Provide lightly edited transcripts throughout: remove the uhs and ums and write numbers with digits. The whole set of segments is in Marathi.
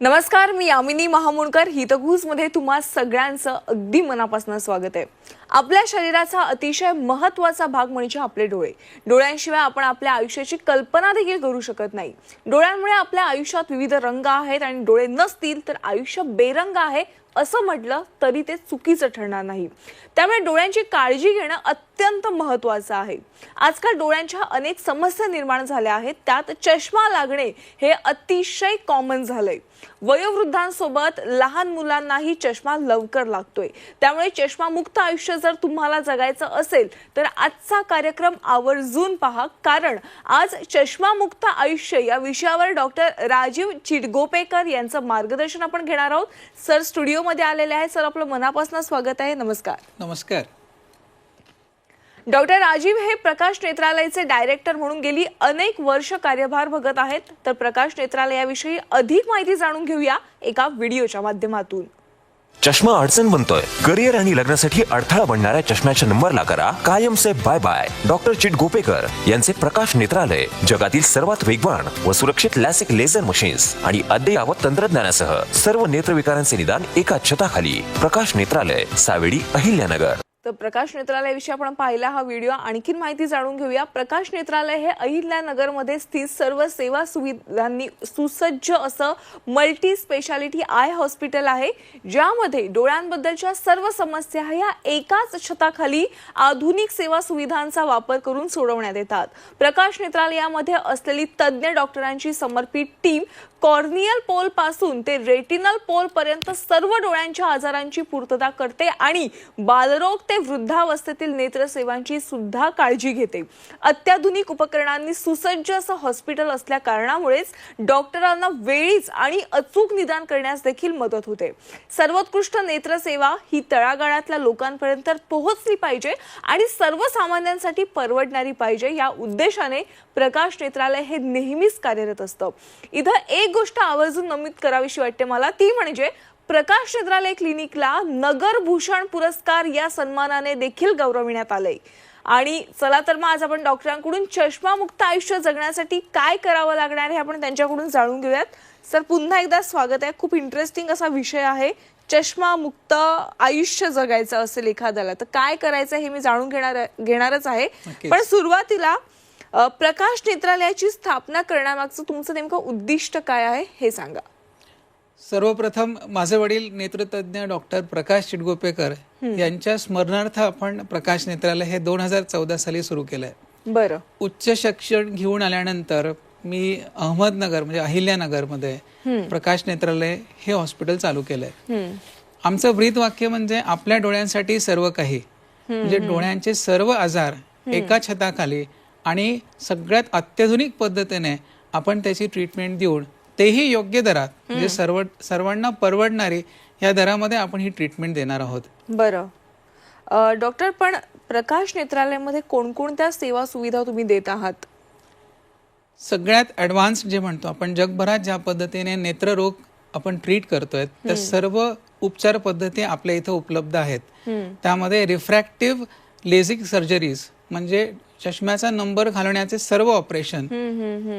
नमस्कार, मी यामिनी महामुंडकर हितगुजमध्ये तुम्हा सगळ्यांचं अगदी मनापासून स्वागत आहे। आपल्या शरीराचा अतिशय महत्त्वाचा भाग म्हणजे आपले डोळे। डोळ्यांशिवाय आपण आपल्या आयुष्याची कल्पना देखील करू शकत नाही। डोळ्यांमुळे आपल्या आयुष्यात विविध रंग आहेत आणि डोळे नसतील तर आयुष्य बेरंग आहे असं म्हटलं तरी ते चुकीचं ठरणार नाही। त्यामुळे डोळ्यांची काळजी घेणं अत्यंत महत्त्वाचं आहे। आजकाल डोळ्यांच्या अनेक समस्या निर्माण झाल्या आहेत, त्यात चष्मा लागणे हे अतिशय कॉमन झालंय। वयोवृद्धांसोबत लहान मुलांनाही चष्मा लवकर लागतोय। त्यामुळे चष्मा मुक्त आयुष्य जर तुम्हाला जगायचं असेल तर आजचा कार्यक्रम आवर्जून पहा, कारण आज चष्मा मुक्त आयुष्य या विषयावर डॉक्टर राजीव चिडगोपेकर यांचं मार्गदर्शन आपण घेणार आहोत। सर स्टुडिओमध्ये आलेले आहेत। सर, आपलं मनापासून स्वागत आहे। नमस्कार। नमस्कार। डॉक्टर राजीव हे प्रकाश नेत्रालयाचे डायरेक्टर म्हणून गेली अनेक वर्ष कार्यभार बघत आहेत। तर प्रकाश नेत्रालयाविषयी अधिक माहिती जाणून घेऊया एका व्हिडिओच्या माध्यमातून। चष्मा अडचण बनतोय, करिअर आणि लग्नासाठी अडथळा बनणाऱ्या चष्म्याच्या नंबरला करा कायम से बाय बाय। डॉक्टर चिडगोपेकर यांचे प्रकाश नेत्रालय जगातील सर्वात वेगवान व सुरक्षित लॅसिक लेझर मशीन्स आणि अद्ययावत तंत्रज्ञानासह सर्व नेत्रविकारांचे निदान एका छताखाली। प्रकाश नेत्रालय, सावेडी, अहिल्यानगर। तर प्रकाश नेत्रालयाविषयी आपण पाहिला हा व्हिडिओ। आणखीन माहिती जाणून घेऊया। प्रकाश नेत्रालय हे अहिल्यानगरमध्ये स्थित सर्व सेवा सुविधांनी सुसज्ज असं मल्टी स्पेशालिटी आय हॉस्पिटल आहे, ज्यामध्ये डोळ्यांबद्दलच्या सर्व समस्या ह्या एकाच छताखाली आधुनिक सेवा सुविधांचा वापर करून सोडवण्यात येतात। प्रकाश नेत्रालयामध्ये असलेली तज्ञ डॉक्टरांची समर्पित टीम कॉर्नियल पोल पासून ते रेटिनल पोल पर्यंत सर्व डोळ्यांच्या आजारांची पूर्तता करते आणि बालरोग ते वृद्धावस्थेतील नेत्रसेवांची सुद्धा काळजी घेते। अत्याधुनिक उपकरणांनी सुसज्ज असं हॉस्पिटल असल्या कारणामुळेच डॉक्टरांना वेळीच आणि अचूक निदान करण्यास देखील मदत होते। सर्वोत्कृष्ट नेत्रसेवा ही तळागाळातल्या लोकांपर्यंत पोहोचली पाहिजे आणि सर्वसामान्यांसाठी परवडणारी पाहिजे, या उद्देशाने प्रकाश नेत्रालय हे नेहमीच कार्यरत असतं। इथं एक गोष्ट आवर्जून नमूद करावीशी वाटते मला, ती म्हणजे प्रकाश नेत्रालय क्लिनिकला नगरभूषण पुरस्कार या सन्मानाने देखील गौरविण्यात आले। आणि चला तर मग आज आपण डॉक्टरांकडून चष्मा मुक्त आयुष्य जगण्यासाठी काय करावं लागणार आहे आपण त्यांच्याकडून जाणून घेऊयात। सर, पुन्हा एकदा स्वागत आहे। खूप इंटरेस्टिंग असा विषय आहे। चष्मा मुक्त आयुष्य जगायचं असेल एखाद्याला तर काय करायचं हे मी जाणून घेणारच आहे। पण सुरुवातीला प्रकाश नेत्रालयाची स्थापना करण्यामागचं तुमचं नेमकं उद्दिष्ट काय आहे हे सांगा। सर्वप्रथम माझे वडील नेत्रतज्ञ डॉक्टर प्रकाश चिडगोपेकर यांच्या स्मरणार्थ आपण प्रकाश नेत्रालय हे 2014 साली सुरू केलंय। बरं। उच्च शिक्षण घेऊन आल्यानंतर मी अहमदनगर म्हणजे अहिल्यानगर मध्ये प्रकाश नेत्रालय हे हॉस्पिटल चालू केलंय। आमचं ब्रीद वाक्य म्हणजे आपल्या डोळ्यांसाठी सर्व काही, म्हणजे डोळ्यांचे सर्व आजार एका छताखाली आणि सगळ्यात अत्याधुनिक पद्धतीने आपण त्याची ट्रीटमेंट देऊन तेही योग्य दरात, म्हणजे सर्वांना परवडणारी या दरामध्ये आपण ही ट्रीटमेंट देणार आहोत। बरं डॉक्टर, पण प्रकाश नेत्रालयामध्ये कोणकोणत्या सेवा सुविधा तुम्ही देत आहात? सगळ्यात ॲडव्हान्स जे म्हणतो आपण, जगभरात ज्या पद्धतीने नेत्ररोग आपण ट्रीट करतोय त्या सर्व उपचार पद्धती आपल्या इथं उपलब्ध आहेत। त्यामध्ये रिफ्रॅक्टिव्ह लेझिक सर्जरीज म्हणजे चष्म्याचा नंबर घालवण्याचे सर्व ऑपरेशन,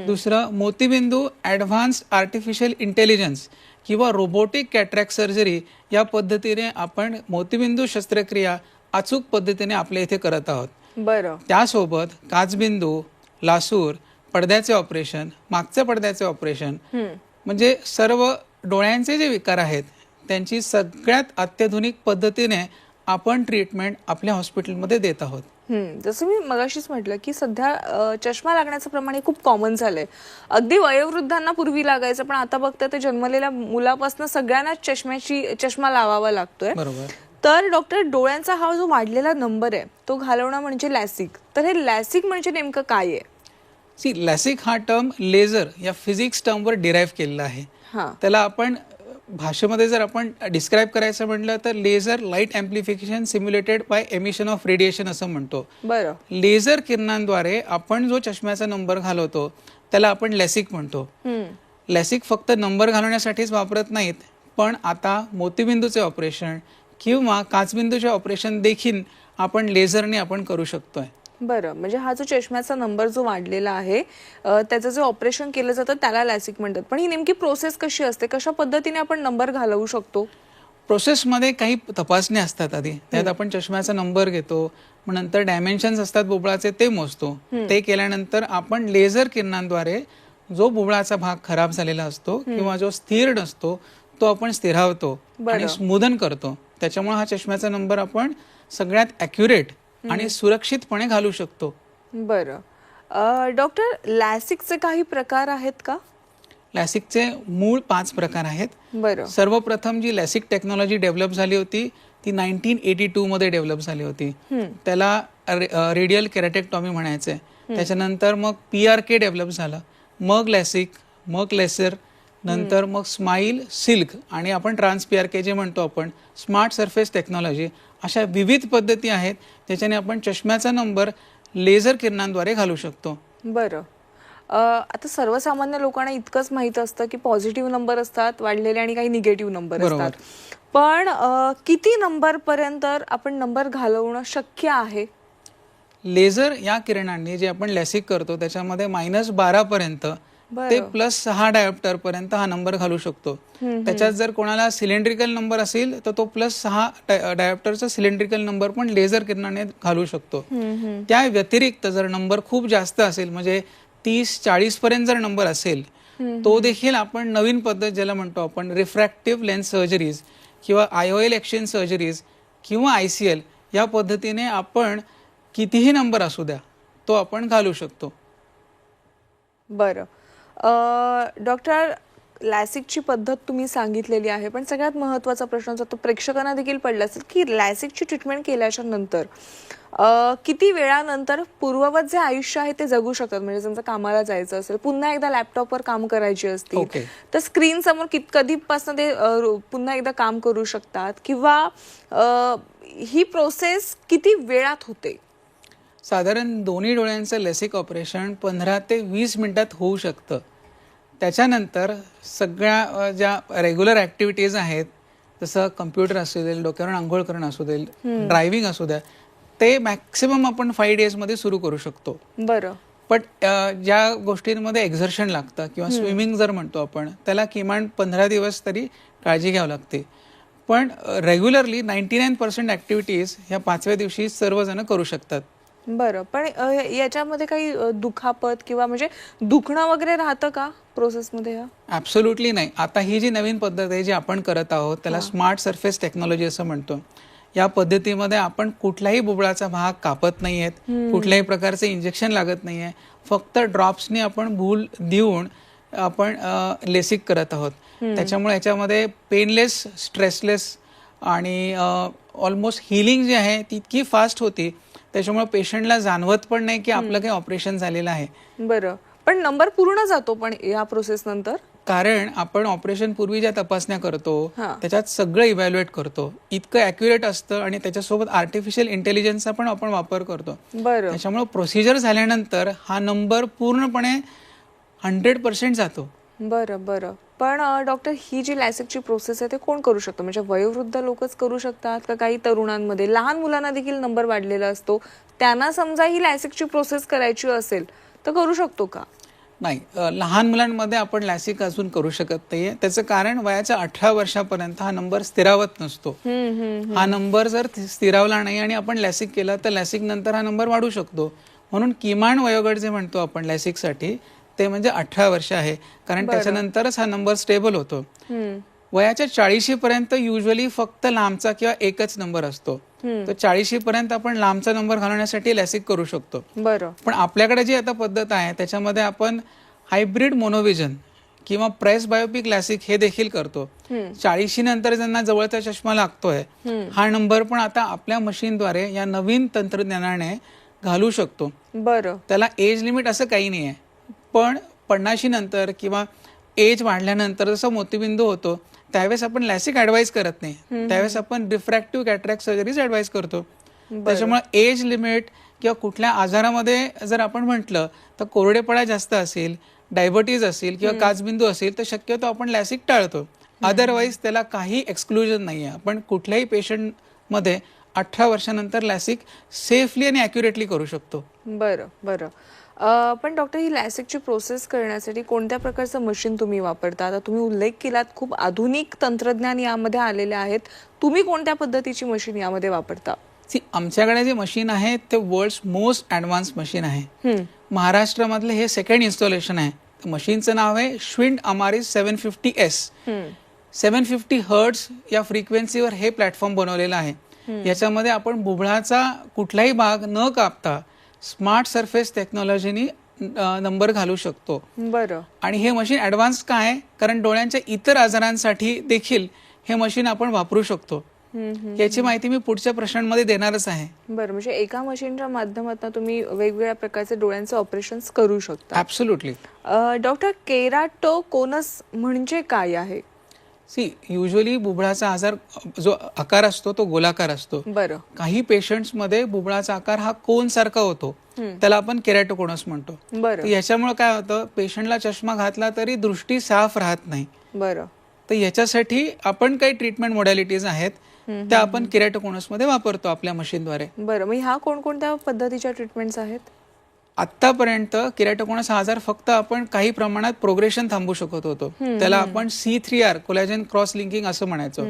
दुसरं मोतीबिंदू ॲडव्हान्स्ड आर्टिफिशियल इंटेलिजन्स किंवा रोबोटिक कॅटरॅक्ट सर्जरी, या पद्धतीने आपण मोतीबिंदू शस्त्रक्रिया अचूक पद्धतीने आपल्या इथे करत आहोत। बरं। त्यासोबत काचबिंदू, लासूर, पडद्याचे ऑपरेशन, मागच्या पडद्याचे ऑपरेशन, म्हणजे सर्व डोळ्यांचे जे विकार आहेत त्यांची सगळ्यात अत्याधुनिक पद्धतीने आपण ट्रीटमेंट आपल्या हॉस्पिटलमध्ये देत आहोत। जसं मी मगाशीच म्हटलं की सध्या चष्मा लागण्याचं प्रमाण खूप कॉमन झालंय। अगदी वयोवृद्धांना पूर्वी लागायचं, पण आता बघता ते जन्मलेल्या मुलापासून सगळ्यांना चष्मा लावावा लागतोय। बरोबर। तर डॉक्टर, डोळ्यांचा हा जो वाढलेला नंबर आहे तो घालवणं म्हणजे लॅसिक, तर हे लॅसिक म्हणजे नेमकं काय आहे? लॅसिक हा टर्म लेझर या फिजिक्स टर्मवर डिराईव्ह केलेला आहे। त्याला आपण भाषेमध्ये जर आपण डिस्क्राईब करायचं म्हटलं तर laser light amplification simulated by emission of radiation असं म्हणतो। बरं। लेझर किरणांद्वारे आपण जो चष्म्याचा नंबर घालवतो त्याला आपण लॅसिक म्हणतो। लॅसिक फक्त नंबर घालवण्यासाठीच वापरत नाहीत, पण आता मोतीबिंदूचे ऑपरेशन किंवा काचबिंदूचे ऑपरेशन देखील आपण लेझरने आपण करू शकतोय। बरं, म्हणजे हा जो चष्म्याचा नंबर जो वाढलेला आहे त्याचं जे ऑपरेशन केलं जातं त्याला लॅसिक म्हणतात. पण ही नेमकी प्रोसेस कशी असते, कशा पद्धतीने आपण नंबर घालवू शकतो? प्रोसेसमध्ये काही तपासण्या असतात. आधी त्यात आपण चष्म्याचा नंबर घेतो, मग नंतर डायमेन्शन्स असतात बुबुळाचे ते मोजतो. ते केल्यानंतर आपण लेझर किरणांद्वारे जो बुबुळाचा भाग खराब झालेला असतो किंवा जो स्थिर नसतो तो आपण स्थिरावतो आणि स्मूदन करतो. त्याच्यामुळे हा चष्म्याचा नंबर आपण सगळ्यात ॲक्युरेट आणि सुरक्षितपणे घालू शकतो. बरं, डॉक्टर लॅसिकचे काही प्रकार आहेत का? लॅसिकचे मूळ 5 प्रकार आहेत. बरं. सर्वप्रथम जी लॅसिक टेक्नॉलॉजी डेव्हलप झाली होती ती 1982 मध्ये डेव्हलप झाली होती. त्याला रेडियल केराटेक्टॉमी म्हणायचे. त्याच्यानंतर मग PRK डेव्हलप झालं, मग लॅसिक, मग लेसर, नंतर मग स्माईल, सिल्क आणि आपण ट्रान्स PRK जे म्हणतो आपण स्मार्ट सरफेस टेक्नॉलॉजी, अशा विविध पद्धती आहेत ज्याच्याने आपण चष्म्याचा नंबर लेझर किरणांद्वारे घालू शकतो. बरं, आता सर्वसामान्य लोकांना इतकंच माहित असतं की पॉझिटिव्ह नंबर असतात वाढलेले आणि काही निगेटिव्ह नंबर असतात. पण किती नंबर पर्यंत आपण नंबर घालवणं शक्य आहे? लेझर या किरणांनी जे आपण लॅसिक करतो त्याच्यामध्ये -12 पर्यंत ते +6 डायोप्टर पर्यंत हा नंबर घालू शकतो. त्याच्यात जर कोणाला सिलेंड्रिकल नंबर असेल तर तो +6 डायोप्टरचा सिलेंड्रिकल नंबर पण लेझर किरणाने घालू शकतो. त्या व्यतिरिक्त जर नंबर खूप जास्त असेल, म्हणजे 30-40 पर्यंत जर नंबर असेल, तो देखील आपण नवीन पद्धत ज्याला म्हणतो आपण रिफ्रॅक्टिव्ह लेन्स सर्जरीज किंवा IOL एक्सचेंज सर्जरीज किंवा ICL या पद्धतीने आपण कितीही नंबर असू द्या तो आपण घालू शकतो. बरं, डॉक्टर लॅसिकची पद्धत तुम्ही सांगितलेली आहे, पण सगळ्यात महत्त्वाचा प्रश्न जो तो प्रेक्षकांना देखील पडला असेल की लॅसिकची ट्रीटमेंट केल्याच्या नंतर किती वेळानंतर पूर्ववत जे आयुष्य आहे ते जगू शकतात? म्हणजे समजा कामाला जायचं असेल, पुन्हा एकदा लॅपटॉपवर काम करायची असतील तर स्क्रीन समोर कधीपासून ते पुन्हा एकदा काम करू शकतात, किंवा ही प्रोसेस किती वेळात होते? साधारण दोन्ही डोळ्यांचं लॅसिक ऑपरेशन 15 ते 20 मिनिटात होऊ शकतं. त्याच्यानंतर सगळ्या ज्या रेग्युलर ॲक्टिव्हिटीज आहेत, जसं कम्प्युटर असू देईल, डोक्यावर आंघोळ करणं असू देईल, ड्रायव्हिंग असू द्या, ते मॅक्सिमम आपण 5 डेजमध्ये सुरू करू शकतो. बरं. पण ज्या गोष्टींमध्ये एक्झर्शन लागतं किंवा स्विमिंग जर म्हणतो आपण, त्याला किमान 15 दिवस तरी काळजी घ्यावी लागते. पण रेग्युलरली 99% ॲक्टिव्हिटीज ह्या 5व्या दिवशी सर्वजण करू शकतात. बरं, पण याच्यामध्ये काही दुखापत किंवा म्हणजे दुखणं वगैरे राहतं का प्रोसेसमध्ये? ॲब्सोल्युटली नाही. आता ही जी नवीन पद्धत आहे जी आपण करत आहोत त्याला स्मार्ट सरफेस टेक्नॉलॉजी असं म्हणतो. या पद्धतीमध्ये आपण कुठल्याही बुबुळाचा भाग कापत नाहीयेत, कुठल्याही प्रकारचे इंजेक्शन लागत नाहीये, फक्त ड्रॉप्सनी आपण भूल देऊन आपण लेसिक करत आहोत. त्याच्यामुळे याच्यामध्ये पेनलेस, स्ट्रेसलेस आणि ऑलमोस्ट हिलिंग जी आहे ती इतकी फास्ट होती, त्याच्यामुळे पेशंटला जाणवत पण नाही की आपलं काही ऑपरेशन झालेलं आहे. बरं, पण नंबर पूर्ण जातो पण या प्रोसेस नंतर? कारण आपण ऑपरेशन पूर्वी ज्या तपासण्या करतो त्याच्यात सगळं इव्हॅल्युएट करतो, इतकं ॲक्युरेट असतं आणि त्याच्यासोबत आर्टिफिशियल इंटेलिजन्सचा पण आपण वापर करतो. बरं. त्याच्यामुळे प्रोसिजर झाल्यानंतर हा नंबर पूर्णपणे 100% जातो. बरं बरं, पण डॉक्टर ही जी लॅसिकची प्रोसेस आहे ते कोण करू शकतो? म्हणजे वयोवृद्ध लोकच करू शकतात का काही तरुणांमध्ये, लहान मुलांना देखील नंबर वाढलेला असतो, त्यांना समजा ही लॅसिकची प्रोसेस करायची असेल तर करू शकतो का? नाही, लहान मुलांमध्ये आपण लॅसिक अजून करू शकत नाहीये. त्याचं कारण वयाच्या 18 वर्षापर्यंत हा नंबर स्थिरावत नसतो. हा नंबर जर स्थिरावला नाही आणि आपण लॅसिक केला तर लॅसिक नंतर हा नंबर वाढू शकतो. म्हणून किमान वयोगट जे म्हणतो आपण लॅसिकसाठी ते म्हणजे 18 वर्ष आहे, कारण त्याच्यानंतरच हा नंबर स्टेबल होतो. वयाच्या 40 पर्यंत युजली फक्त लांबचा किंवा एकच नंबर असतो. तर 40 पर्यंत आपण लांबचा नंबर घालवण्यासाठी लॅसिक करू शकतो. बरं, पण आपल्याकडे जी आता पद्धत आहे त्याच्यामध्ये आपण हायब्रिड मोनोव्हिजन किंवा प्रेस बायोपिक लॅसिक हे देखील करतो. 40 नंतर ज्यांना जवळचा चष्मा लागतोय हा नंबर पण आता आपल्या मशीनद्वारे या नवीन तंत्रज्ञानाने घालू शकतो. बरं, त्याला एज लिमिट असं काही नाही आहे. पण 50 नंतर किंवा एज वाढल्यानंतर जसं मोतीबिंदू होतो त्यावेळेस आपण लॅसिक ॲडवाइस करत नाही, त्यावेळेस आपण रिफ्रॅक्टिव्ह कॅटरॅक्ट सर्जरीज ॲडवाइस करतो. त्याच्यामुळे एज लिमिट किंवा कुठल्या आजारामध्ये जर आपण म्हटलं तर कोरडेपणा जास्त असेल, डायबिटीज असेल किंवा काचबिंदू असेल तर शक्यतो आपण लॅसिक टाळतो. अदरवाईज त्याला काही एक्सक्लुजन नाही आहे. आपण कुठल्याही पेशंटमध्ये 18 वर्षानंतर लॅसिक सेफली आणि ॲक्युरेटली करू शकतो. बरं बरं. पण डॉक्टर, ही लॅसिकची प्रोसेस करण्यासाठी कोणत्या प्रकारचं मशीन तुम्ही वापरता? आता तुम्ही उल्लेख केलात खूप आधुनिक तंत्रज्ञान यामध्ये आलेले आहेत. तुम्ही कोणत्या पद्धतीची मशीन यामध्ये वापरता? आमच्याकडे जे मशीन आहे ते वर्ल्ड्स मोस्ट ॲडव्हान्स मशीन आहे. महाराष्ट्रामधलं हे सेकंड इन्स्टॉलेशन आहे. मशीनचं नाव आहे श्विंड अमारिस 750S. 750 हर्ट्ज या फ्रिक्वेन्सीवर हे प्लॅटफॉर्म बनवलेलं आहे. याच्यामध्ये आपण बुबुळाचा कुठलाही भाग न कापता स्मार्ट सरफेस टेक्नॉलॉजीनी नंबर घालू शकतो. बरं. आणि हे मशीन ॲडव्हान्स का आहे? कारण डोळ्यांच्या इतर आजारांसाठी देखील हे मशीन आपण वापरू शकतो. याची माहिती मी पुढच्या प्रश्नांमध्ये देणारच आहे. बरं, म्हणजे एका मशीनच्या माध्यमातून तुम्ही वेगवेगळ्या प्रकारचे डोळ्यांचे ऑपरेशन्स करू शकता. ॲब्सोल्युटली. डॉक्टर, केराटोकोनस म्हणजे काय आहे? युजली बुबुळाचा आजार जो आकार असतो तो गोलाकार असतो. बरं. काही पेशंट्समध्ये बुबुळाचा आकार हा कोन सारखा होतो, त्याला आपण केरॅटोकोनस म्हणतो. बरं. याच्यामुळे काय होतं, पेशंटला चष्मा घातला तरी दृष्टी साफ राहत नाही. बरं. तर याच्यासाठी आपण काही ट्रीटमेंट मोडॅलिटीज आहेत त्या आपण केरॅटोकोनस मध्ये वापरतो आपल्या मशीनद्वारे. बरं, मग ह्या कोणकोणत्या पद्धतीच्या ट्रीटमेंट्स आहेत? आतापर्यंत केरॅटोकोनस हा आजार फक्त आपण काही प्रमाणात प्रोग्रेशन थांबवू शकत होतो. त्याला आपण C3R कोलॅजन क्रॉस लिंकिंग असं म्हणायचो.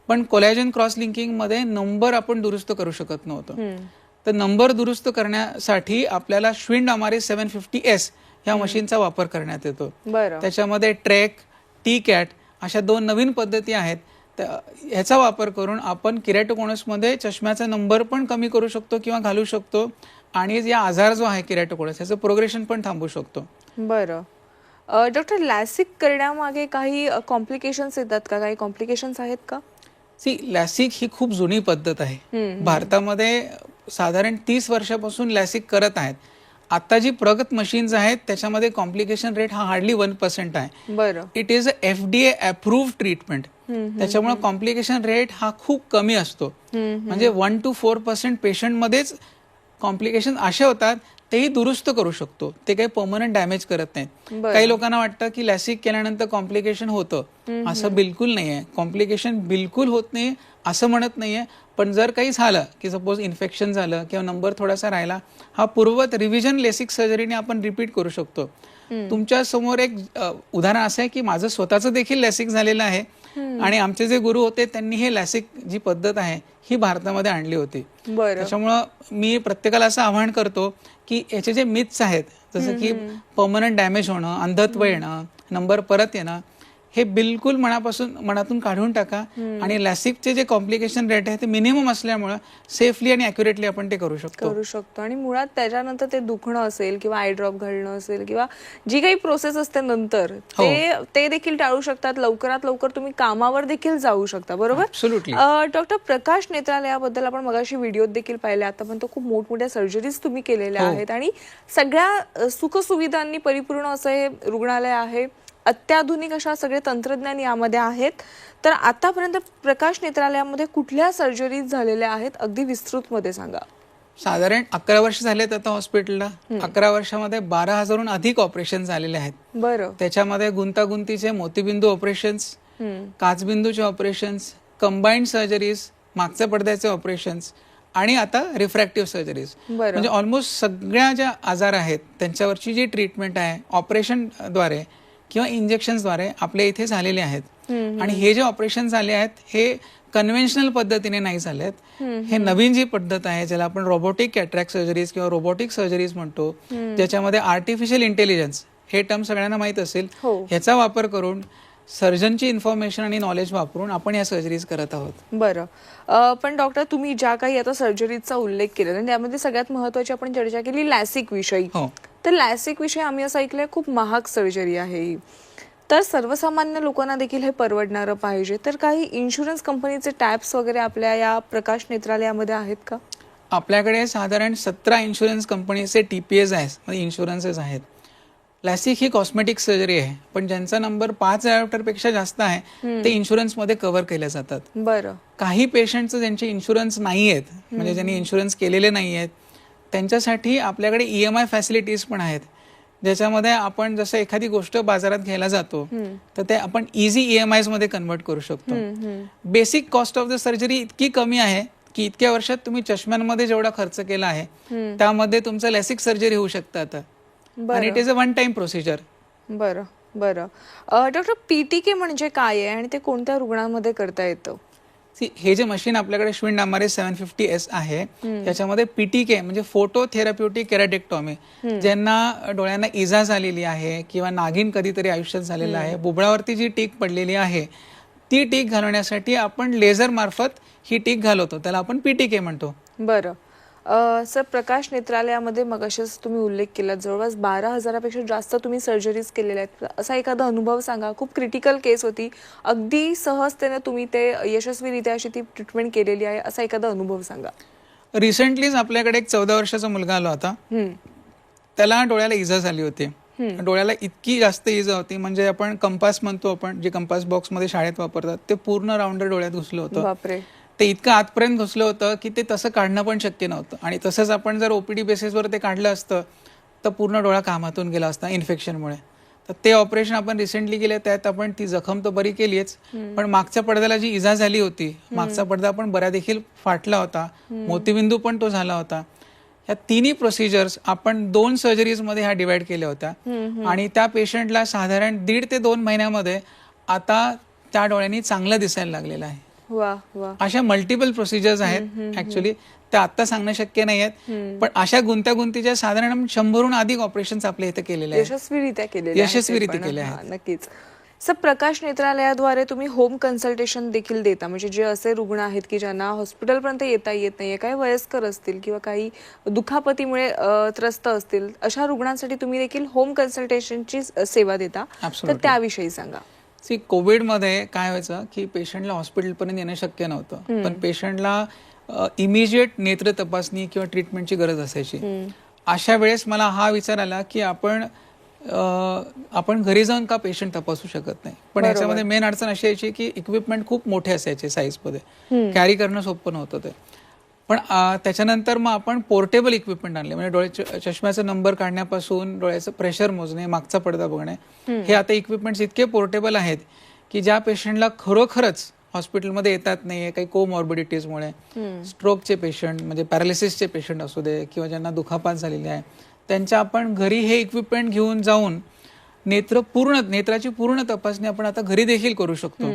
पण कोलॅजन क्रॉस लिंकिंग मध्ये नंबर आपण दुरुस्त करू शकत नव्हतो. तर नंबर दुरुस्त करण्यासाठी आपल्याला श्विंड अमारिस 750S या मशीनचा वापर करण्यात येतो. त्याच्यामध्ये ट्रेक, टी-कॅट अशा 2 नवीन पद्धती आहेत. ह्याचा वापर करून आपण केरॅटोकोनसमध्ये चष्म्याचा नंबर पण कमी करू शकतो किंवा घालू शकतो आणि या आजार जो आहे केरॅटोकोनस याचं प्रोग्रेशन पण थांबवू शकतो. बरं. डॉक्टर, लॅसिक करण्यामागे काही कॉम्प्लिकेशन्स येतात का? काही कॉम्प्लिकेशन्स आहेत का? लॅसिक ही खूप जुनी पद्धत आहे. भारतामध्ये साधारण 30 वर्षापासून लॅसिक करत आहेत. आता जी प्रगत मशीन्स आहेत त्याच्यामध्ये कॉम्प्लिकेशन रेट हा हार्डली 1% आहे. बरं. It is FDA approved treatment. त्याच्यामुळे कॉम्प्लिकेशन रेट हा खूप कमी असतो. म्हणजे 1 to 4% पेशंटमध्येच कॉम्प्लिकेशन असे होतात तेही दुरुस्त करू शकतो. ते काही परमनंट डॅमेज करत नाहीत. काही लोकांना वाटतं की लॅसिक केल्यानंतर कॉम्प्लिकेशन होतं. असं बिलकुल नाही आहे. कॉम्प्लिकेशन बिलकुल होत नाही असं म्हणत नाहीये. पण जर काही झालं की सपोज इन्फेक्शन झालं किंवा नंबर थोडासा राहिला, हा पूर्वत रिव्हिजन लेसिक सर्जरीने आपण रिपीट करू शकतो. तुमच्या समोर एक उदाहरण असं आहे की माझं स्वतःचं देखील लॅसिक झालेलं आहे आणि आमचे जे गुरु होते त्यांनी हे लॅसिक जी पद्धत आहे ही भारतामध्ये आणली होती. त्याच्यामुळं मी प्रत्येकाला असं आवाहन करतो की याचे जे मिथ्स आहेत जसं की परमनंट डॅमेज होणं, अंधत्व येणं, नंबर परत येणं, हे बिलकुल मनातून काढून टाका आणि लॅसिकचे जे कॉम्प्लिकेशन रेट आहे ते मिनिमम असल्यामुळे सेफली आणि ॲक्युरेटली आपण ते करू शकतो. आणि मुळात त्याच्यानंतर ते दुखणं असेल किंवा आय ड्रॉप घालणं असेल किंवा जी काही प्रोसेस असते नंतर ते देखील टाळू शकतात. लवकरात लवकर तुम्ही कामावर देखील जाऊ शकता. बरोबर. ॲब्सोल्युटली. डॉक्टर, प्रकाश नेत्रालयाबद्दल आपण मगाशी व्हिडिओ देखील पाहिले. आतापर्यंत खूप मोठमोठ्या सर्जरीज तुम्ही केलेल्या आहेत आणि सगळ्या सुखसुविधांनी परिपूर्ण असं हे रुग्णालय आहे. अत्याधुनिक अशा सगळे तंत्रज्ञान यामध्ये आहेत. तर आतापर्यंत प्रकाश नेत्रालयामध्ये कुठल्या सर्जरीज झालेल्या आहेत? अगदी विस्तृत मध्ये सांगा. साधारण 11 वर्ष झालेत आता हॉस्पिटलला. 11 वर्षामध्ये 12,000हून अधिक ऑपरेशन झालेले आहेत. बरं. त्याच्यामध्ये गुंतागुंतीचे मोतीबिंदू ऑपरेशन्स, काचबिंदूचे ऑपरेशन्स, कंबाईंड सर्जरीज, मागच्या पडद्याचे ऑपरेशन्स आणि आता रिफ्रॅक्टिव्ह सर्जरीज. म्हणजे ऑलमोस्ट सगळ्या ज्या आजार आहेत त्यांच्यावरची जी ट्रीटमेंट आहे ऑपरेशनद्वारे किंवा इंजेक्शन्सद्वारे आपल्या इथे झालेले आहेत. आणि हे जे ऑपरेशन झाले आहेत हे कन्व्हेन्शनल पद्धतीने नाही झालेत. हे नवीन जी पद्धत आहे ज्याला आपण रोबोटिक कॅटरॅक्ट सर्जरीज किंवा रोबोटिक सर्जरीज म्हणतो, ज्याच्यामध्ये आर्टिफिशियल इंटेलिजन्स हे टर्म सगळ्यांना माहित असेल, ह्याचा वापर करून सर्जनची इन्फॉर्मेशन आणि नॉलेज वापरून आपण या सर्जरीज करत आहोत. बरं. पण डॉक्टर, तुम्ही ज्या काही आता सर्जरीजचा उल्लेख केला आणि त्यामध्ये सगळ्यात महत्वाची आपण चर्चा केली लॅसिक विषयी. तर लॅसिक विषयी आम्ही असं ऐकलंय खूप महाग सर्जरी आहे. तर सर्वसामान्य लोकांना देखील हे परवडणारं पाहिजे. तर काही इन्शुरन्स कंपनीचे टॅप्स वगैरे आपल्या या प्रकाश नेत्रालयामध्ये आहेत का? आपल्याकडे साधारण 17 इन्शुरन्स कंपनीचे TPAs आहेत, म्हणजे इन्शुरन्सेस आहेत. लॅसिक ही कॉस्मेटिक सर्जरी आहे पण ज्यांचा नंबर 5,000 पेक्षा जास्त आहे ते इन्शुरन्समध्ये कव्हर केले जातात. बरं. काही पेशंटचं ज्यांचे इन्शुरन्स नाही आहेत, म्हणजे ज्यांनी इन्शुरन्स केलेले नाही आहेत, त्यांच्यासाठी आपल्याकडे EMI फॅसिलिटीज पण आहेत, ज्याच्यामध्ये आपण जसं एखादी गोष्ट बाजारात घ्यायला जातो तर ते आपण इझी EMIs मध्ये कन्वर्ट करू शकतो. Basic cost of the surgery इतकी कमी आहे की इतक्या वर्षात तुम्ही चष्म्यांमध्ये जेवढा खर्च केला आहे त्यामध्ये तुमचं लॅसिक सर्जरी होऊ शकतं आता. आणि it is a one time procedure. बरं बरं. डॉक्टर PTK म्हणजे काय आहे आणि ते कोणत्या रुग्णांमध्ये करता येतं? हे जे मशीन आपल्याकडे श्विन डामारे 750S आहे त्याच्यामध्ये PTK म्हणजे फोटो थेरप्युटिक केराटेक्टॉमी, ज्यांना डोळ्यांना इजा झालेली आहे किंवा नागिन कधीतरी आयुष्यात झालेला आहे, बुबळावरती जी टीक पडलेली आहे ती टीक घालवण्यासाठी आपण लेझर मार्फत ही टीक घालवतो, त्याला आपण PTK म्हणतो. बरं. सर, प्रकाश नेत्रालयामध्ये मगाशीच तुम्ही उल्लेख केला जवळपास 12,000पेक्षा जास्त तुम्ही सर्जरीज केलेल्या आहेत. असा एखादा अनुभव सांगा. खूप क्रिटिकल केस होती, अगदी सहजतेने तुम्ही ते यशस्वीरित्या अशी ती ट्रीटमेंट केलेली आहे, असा एखादा अनुभव सांगा. रिसेंटलीच आपल्याकडे एक 14 वर्षाचा मुलगा आला होता. त्याला डोळ्याला इजा झाली होती. डोळ्याला इतकी जास्त इजा होती म्हणजे आपण कंपास म्हणतो, आपण जे कंपास बॉक्स मध्ये शाळेत वापरतात ते पूर्ण राऊंडर डोळ्यात घुसलं होतं. बापरे. ते इतकं आतपर्यंत घुसलं होतं की ते तसं काढणं पण शक्य नव्हतं. आणि तसंच आपण जर OPD बेसिसवर ते काढलं असतं तर पूर्ण डोळा कामातून गेला असता इन्फेक्शनमुळे. तर ते ऑपरेशन आपण रिसेंटली केले, त्यात आपण ती जखम तर बरी केलीच, पण मागच्या पडद्याला जी इजा झाली होती, मागचा पडदा पण बऱ्या देखील फाटला होता, मोतीबिंदू पण तो झाला होता. या तिन्ही प्रोसिजर्स आपण 2 सर्जरीज मध्ये ह्या डिवाइड केल्या होत्या. आणि त्या पेशंटला साधारण 1.5 ते 2 महिन्यामध्ये आता त्या डोळ्यांनी चांगलं दिसायला लागलेलं आहे. वा वा. अशा मल्टिपल प्रोसिजर्स आहेत. ऍक्च्युली त्या आता सांगणं शक्य नाही आहेत, पण अशा गुंतागुंतीच्या साधारण 100हून अधिक ऑपरेशन्स आपल्या इथे केलेले आहेत, यशस्वीरित्या केले आहेत. नक्कीच. सर, प्रकाश नेत्रालयाद्वारे तुम्ही होम कन्सल्टेशन देखील देता, म्हणजे जे असे रुग्ण आहेत की ज्यांना हॉस्पिटलपर्यंत येता येत नाहीये, काही वयस्कर असतील किंवा काही दुखापतीमुळे त्रस्त असतील, अशा रुग्णांसाठी तुम्ही देखील होम कन्सल्टेशनची सेवा देता, तर त्याविषयी सांगा. कोविडमध्ये काय व्हायचं की पेशंटला हॉस्पिटलपर्यंत येणं शक्य नव्हतं, पण पेशंटला इमिजिएट नेत्र तपासणी किंवा ट्रीटमेंटची गरज असायची. अशा वेळेस मला हा विचार आला की आपण घरी जाऊन का पेशंट तपासू शकत नाही. पण याच्यामध्ये मेन अडचण अशी यायची की इक्विपमेंट खूप मोठे असायचे, साईजमध्ये कॅरी करणं सोपं नव्हतं ते. पण त्याच्यानंतर मग आपण पोर्टेबल इक्विपमेंट आणले, म्हणजे डोळ्याच्या चष्म्याचा नंबर काढण्यापासून डोळ्याचं प्रेशर मोजणे, मागचा पडदा बघणे, हे आता इक्विपमेंट्स इतके पोर्टेबल आहेत की ज्या पेशंटला खरोखरच हॉस्पिटलमध्ये येतात नाहीये काही कोमॉर्बिडिटीजमुळे, स्ट्रोकचे पेशंट म्हणजे पॅरालिसिसचे पेशंट असू दे किंवा ज्यांना दुखापत झालेली आहे, त्यांच्या आपण घरी हे इक्विपमेंट घेऊन जाऊन नेत्राची पूर्ण तपासणी आपण आता घरी देखील करू शकतो.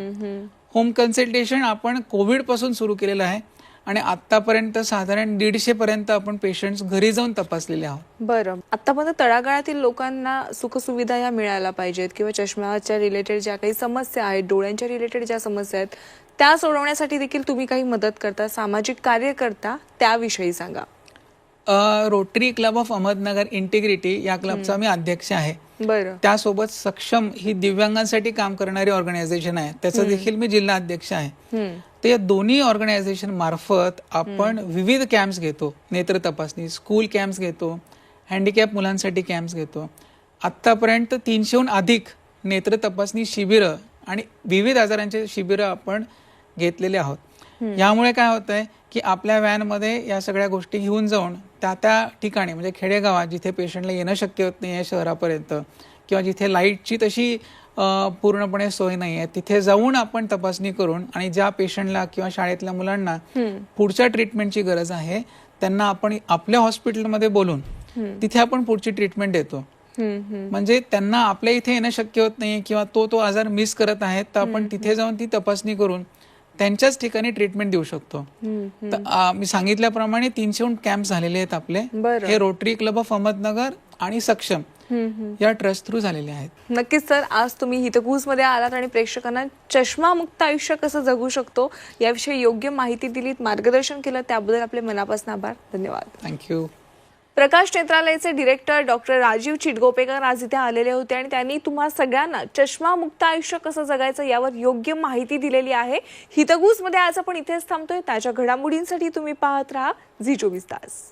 होम कन्सल्टेशन आपण कोविड पासून सुरू केलेलं आहे आणि आतापर्यंत साधारण 150 पर्यंत आपण पेशंट्स घरी जाऊन तपासलेले आहोत. बरं. आतापर्यंत तळागाळातील लोकांना सुखसुविधा या मिळायला पाहिजेत किंवा चष्म्याच्या रिलेटेड ज्या काही समस्या आहेत, डोळ्यांच्या रिलेटेड ज्या समस्या आहेत, त्या सोडवण्यासाठी देखील तुम्ही काही मदत करता, सामाजिक कार्य करता, त्याविषयी सांगा. Rotary club of Ahmednagar integrity या क्लबचा मी अध्यक्ष आहे. बरं. त्यासोबत सक्षम ही दिव्यांगांसाठी काम करणारी ऑर्गनायझेशन आहे, त्याचं देखील मी जिल्हा अध्यक्ष आहे. तर या दोन्ही ऑर्गनायझेशन मार्फत आपण विविध कॅम्प्स घेतो, नेत्र तपासणी, स्कूल कॅम्प्स घेतो, हँडिकॅप मुलांसाठी कॅम्प्स घेतो. आतापर्यंत 300हून अधिक नेत्र तपासणी शिबिरं आणि विविध आजारांचे शिबिरं आपण घेतलेले आहोत. यामुळे काय होत आहे की आपल्या व्हॅनमध्ये या सगळ्या गोष्टी घेऊन जाऊन त्या ठिकाणी म्हणजे खेडेगावात जिथे पेशंटला येणं शक्य होत नाही आहे शहरापर्यंत किंवा जिथे लाईटची तशी पूर्णपणे सोय नाही आहे, तिथे जाऊन आपण तपासणी करून आणि ज्या पेशंटला किंवा शाळेतल्या मुलांना पुढच्या ट्रीटमेंटची गरज आहे त्यांना आपण आपल्या हॉस्पिटलमध्ये बोलून तिथे आपण पुढची ट्रीटमेंट देतो. म्हणजे त्यांना आपल्या इथे येणं शक्य होत नाही किंवा तो आजार मिस करत आहेत, तर आपण तिथे जाऊन ती तपासणी करून त्यांच्याच ठिकाणी ट्रीटमेंट देऊ शकतो. तर मी सांगितल्याप्रमाणे 300हून कॅम्प झालेले आहेत आपले. हे रोटरी क्लब ऑफ अहमदनगर आणि सक्षम या ट्रस्ट थ्रू झालेले आहेत. नक्कीच सर, आज तुम्ही हितगुजमध्ये आलात आणि प्रेक्षकांना चष्मा मुक्त आयुष्य कसं जगू शकतो याविषयी योग्य माहिती दिलीत, मार्गदर्शन केलं, त्याबद्दल आपले मनापासून आभार. धन्यवाद. थँक्यू. प्रकाश नेत्रालयाचे डिरेक्टर डॉक्टर राजीव चिटगोपेकर आज इथे आलेले होते आणि त्यांनी तुम्हा सगळ्यांना चष्मा मुक्त आयुष्य कसं जगायचं यावर योग्य माहिती दिलेली आहे. हितगुजमध्ये आज आपण इथेच थांबतोय. त्याच्या घडामोडींसाठी तुम्ही पाहत राहा झी 24 तास.